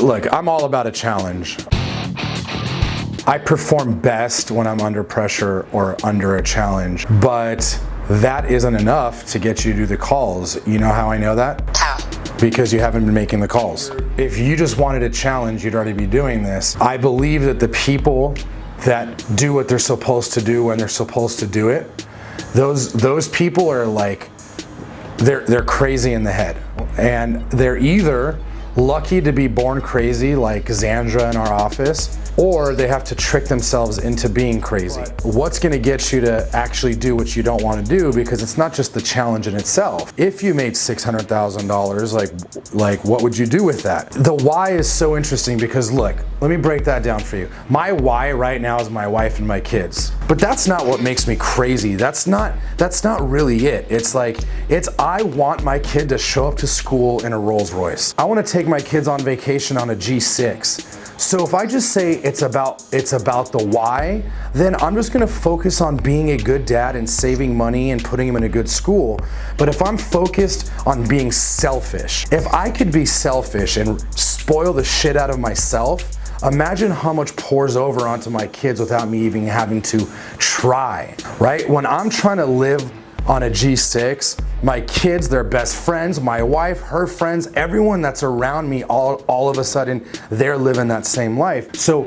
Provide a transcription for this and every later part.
Look, I'm all about a challenge. I perform best when I'm under pressure or under a challenge, but that isn't enough to get you to do the calls. You know how I know that? How? Because you haven't been making the calls. If you just wanted a challenge, you'd already be doing this. I believe that the people that do what they're supposed to do when they're supposed to do it, those people are like, they're crazy in the head. And they're either lucky to be born crazy like Xandra in our office, or they have to trick themselves into being crazy. What's gonna get you to actually do what you don't wanna do? Because it's not just the challenge in itself. If you made $600,000, like what would you do with that? The why is so interesting because look, let me break that down for you. My why right now is my wife and my kids. But that's not what makes me crazy. That's not really it. It's I want my kid to show up to school in a Rolls Royce. I wanna take my kids on vacation on a G6. So if I just say it's about the why, then I'm just gonna focus on being a good dad and saving money and putting him in a good school. But if I'm focused on being selfish, if I could be selfish and spoil the shit out of myself, imagine how much pours over onto my kids without me even having to try, right? When I'm trying to live on a G6, my kids, their best friends, my wife, her friends, everyone that's around me, all of a sudden, they're living that same life. So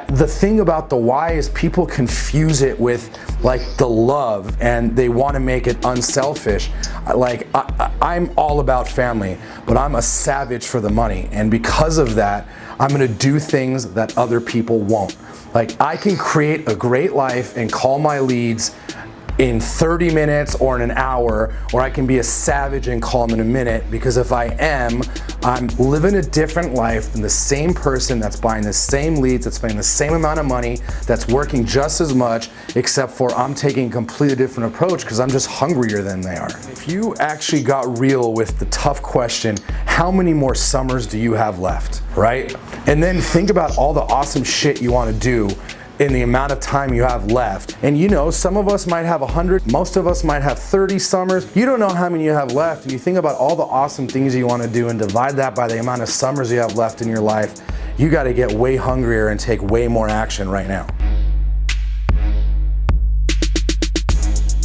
the thing about the why is people confuse it with like the love and they want to make it unselfish. I'm all about family, but I'm a savage for the money. And because of that, I'm gonna do things that other people won't. Like I can create a great life and call my leads in 30 minutes or in an hour, or I can be a savage and call them in a minute, because if I am, I'm living a different life than the same person that's buying the same leads, that's spending the same amount of money, that's working just as much, except for I'm taking a completely different approach because I'm just hungrier than they are. If you actually got real with the tough question, how many more summers do you have left, right? And then think about all the awesome shit you want to do in the amount of time you have left. And you know, some of us might have 100, most of us might have 30 summers. You don't know how many you have left, and you think about all the awesome things you want to do and divide that by the amount of summers you have left in your life. You got to get way hungrier and take way more action right now.